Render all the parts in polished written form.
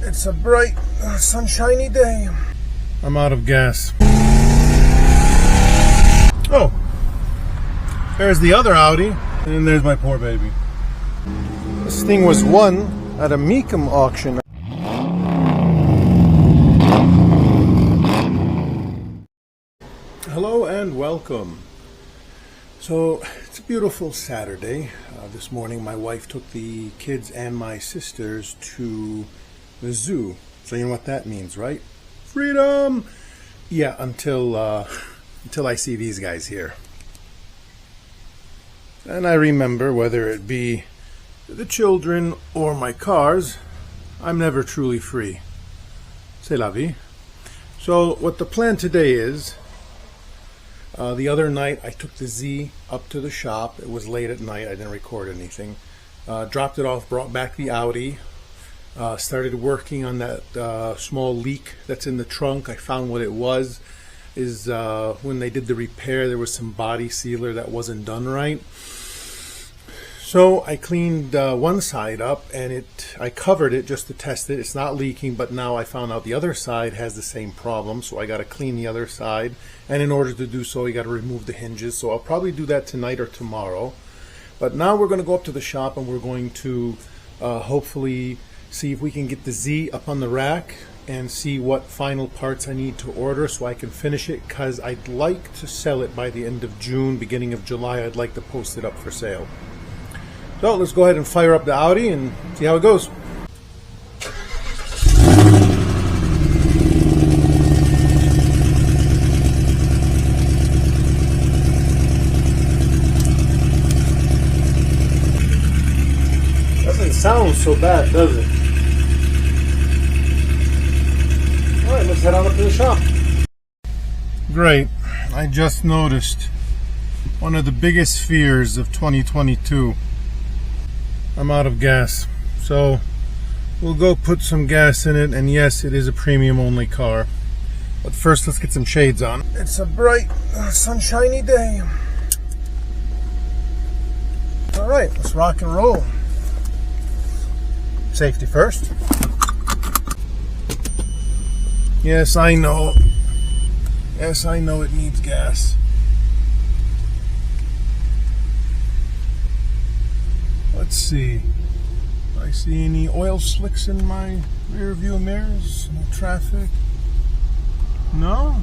It's a bright, sunshiny day. I'm out of gas. Oh, there's the other Audi, and there's my poor baby. This thing was won at a Meekum auction. Hello and welcome. So it's a beautiful Saturday. This morning my wife took the kids and my sisters to the zoo. So you know what that means, right? Freedom! Yeah, until I see these guys here. And I remember, whether it be the children or my cars, I'm never truly free. C'est la vie. So what the plan today is, the other night I took the Z up to the shop. It was late at night. I didn't record anything. Dropped it off, brought back the Audi. Started working on that small leak that's in the trunk. I found what it was. When they did the repair, there was some body sealer that wasn't done right. So I cleaned one side up and I covered it just to test it. It's not leaking, but now I found out the other side has the same problem. So I got to clean the other side. And in order to do so, you got to remove the hinges. So I'll probably do that tonight or tomorrow. But now we're going to go up to the shop and we're going to hopefully see if we can get the Z up on the rack and see what final parts I need to order so I can finish it, because I'd like to sell it by the end of June, beginning of July. I'd like to post it up for sale. So let's go ahead and fire up the Audi and see how it goes. Doesn't sound so bad, does it? Alright, let's head on up to the shop. Great. I just noticed one of the biggest fears of 2022. I'm out of gas. So we'll go put some gas in it, and yes, it is a premium only car. But first, let's get some shades on. It's a bright, sunshiny day. Alright, let's rock and roll. Safety first. Yes, I know. Yes, I know it needs gas. Let's see. Do I see any oil slicks in my rear view mirrors? No traffic? No?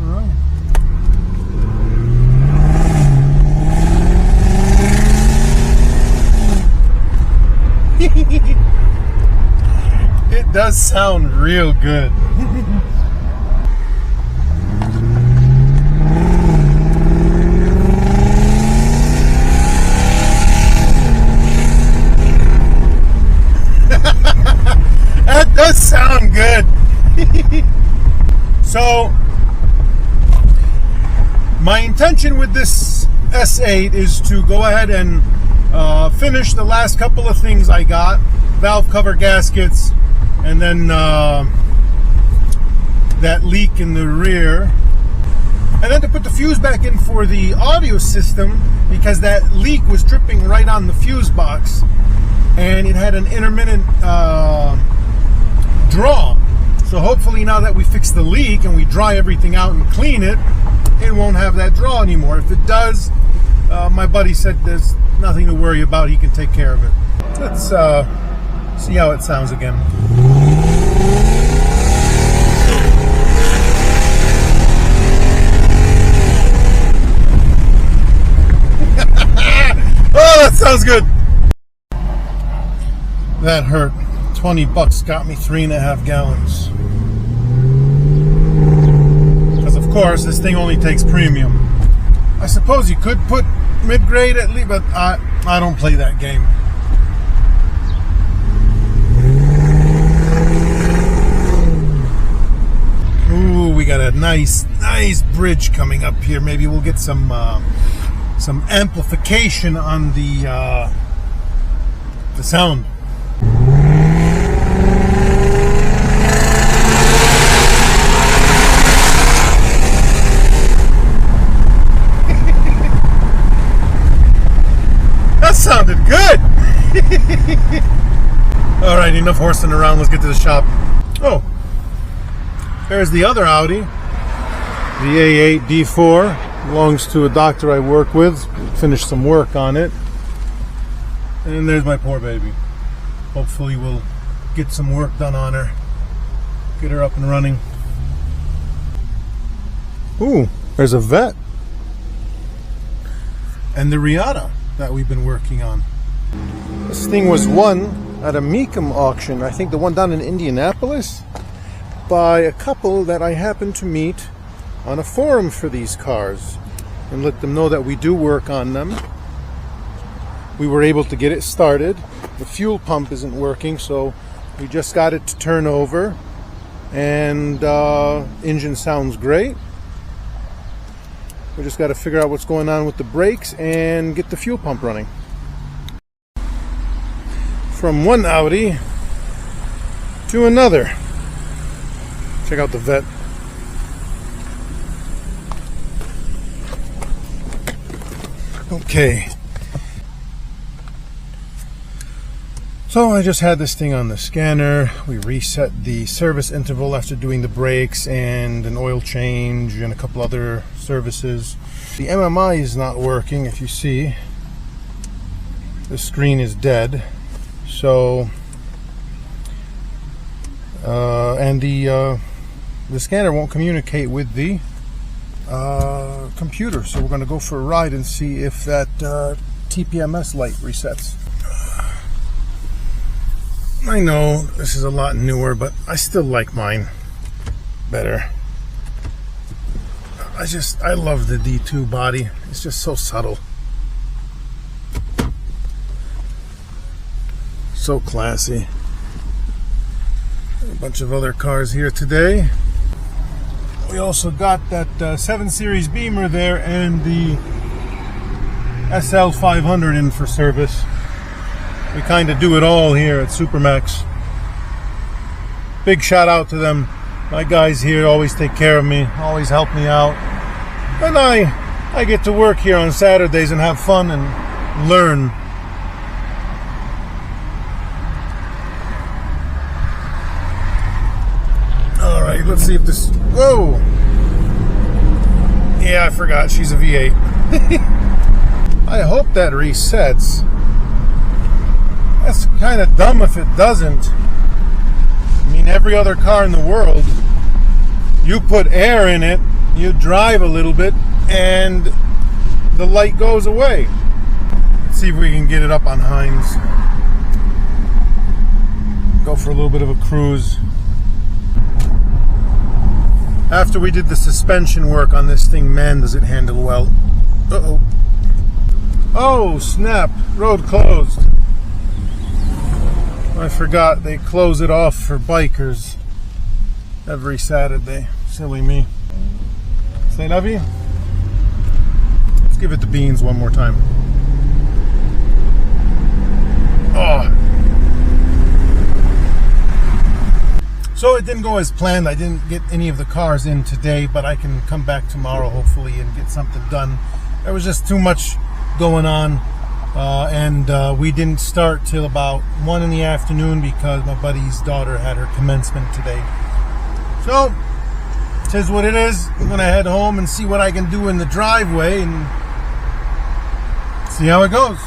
Alright. It does sound real good. That does sound good. So, my intention with this S8 is to go ahead and finish the last couple of things I got. Valve cover gaskets, and then that leak in the rear, and then to put the fuse back in for the audio system, because that leak was dripping right on the fuse box and it had an intermittent draw. So hopefully now that we fix the leak and we dry everything out and clean it, it won't have that draw anymore. If it does, my buddy said there's nothing to worry about. He can take care of it. Let's see how it sounds again. Oh, that sounds good. That hurt. $20 got me 3.5 gallons. Because of course this thing only takes premium. I suppose you could put mid-grade at least, but I don't play that game. Ooh, we got a nice bridge coming up here. Maybe we'll get some amplification on the sound. That sounded good. Alright, enough horsing around, let's get to the shop. Oh, there's the other Audi, the A8 D4. Belongs to a doctor I work with. Finished some work on it. And there's my poor baby. Hopefully we'll get some work done on her. Get her up and running. Ooh, there's a vet. And the Riata that we've been working on. This thing was won at a Mecum auction, I think the one down in Indianapolis, by a couple that I happened to meet on a forum for these cars and let them know that we do work on them. We were able to get it started. The fuel pump isn't working, so we just got it to turn over, and engine sounds great. We just got to figure out what's going on with the brakes and get the fuel pump running. From one Audi to another. Check out the vet. Okay. So I just had this thing on the scanner. We reset the service interval after doing the brakes and an oil change and a couple other services. The MMI is not working, if you see. The screen is dead. So, and the scanner won't communicate with the computer. So we're going to go for a ride and see if that TPMS light resets. I know this is a lot newer, but I still like mine better. I love the D2 body. It's just so subtle. So classy. A bunch of other cars here today. We also got that 7 Series Beamer there and the SL500 in for service. We kind of do it all here at Supermax. Big shout out to them. My guys here always take care of me, always help me out. And I get to work here on Saturdays and have fun and learn. Alright, let's see if this... Whoa! Yeah, I forgot, she's a V8. I hope that resets. That's kind of dumb if it doesn't. I mean, every other car in the world, you put air in it, you drive a little bit, and the light goes away. Let's see if we can get it up on Heinz. Go for a little bit of a cruise. After we did the suspension work on this thing, man, does it handle well. Uh-oh. Oh, snap. Road closed. I forgot they close it off for bikers every Saturday. Silly me. Say love you. Let's give it the beans one more time. Oh. So it didn't go as planned. I didn't get any of the cars in today, but I can come back tomorrow hopefully and get something done. There was just too much going on. And we didn't start till about 1 in the afternoon because my buddy's daughter had her commencement today. So, it is what it is. I'm going to head home and see what I can do in the driveway and see how it goes.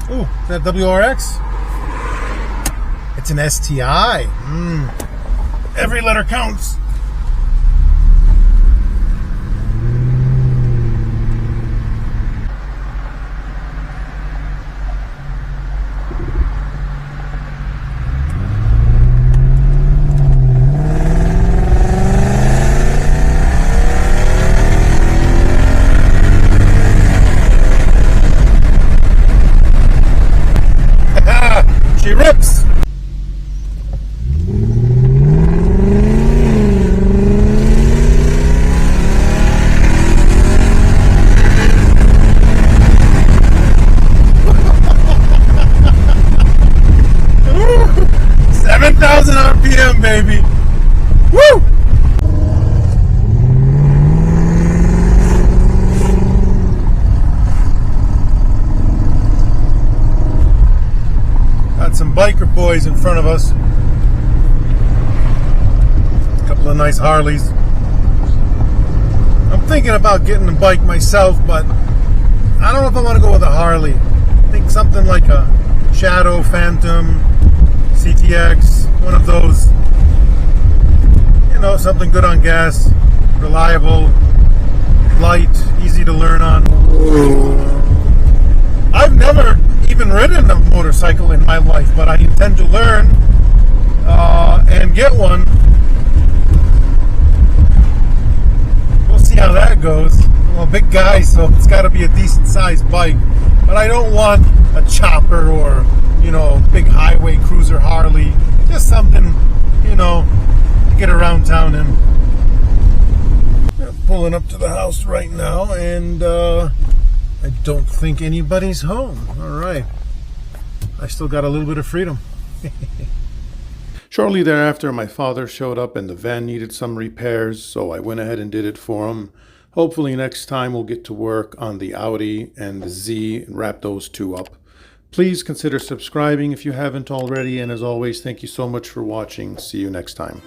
Ooh, is that WRX? It's an STI. Every letter counts. She rips. RPM, baby. Woo! got some biker boys in front of us. A couple of nice Harleys. I'm thinking about getting a bike myself, but I don't know if I want to go with a Harley. I think something like a Shadow, Phantom, CTX, one of those. You know, something good on gas, reliable, light, easy to learn on. I've never even ridden a motorcycle in my life, but I intend to learn and get one. We'll see how that goes. I'm a big guy, so it's got to be a decent sized bike. But I don't want a chopper or, you know, big highway cruiser Harley. Just something, you know, to get around town in. Pulling up to the house right now, and I don't think anybody's home. All right. I still got a little bit of freedom. Shortly thereafter, my father showed up and the van needed some repairs, so I went ahead and did it for him. Hopefully next time we'll get to work on the Audi and the Z and wrap those two up. Please consider subscribing if you haven't already, and as always, thank you so much for watching. See you next time.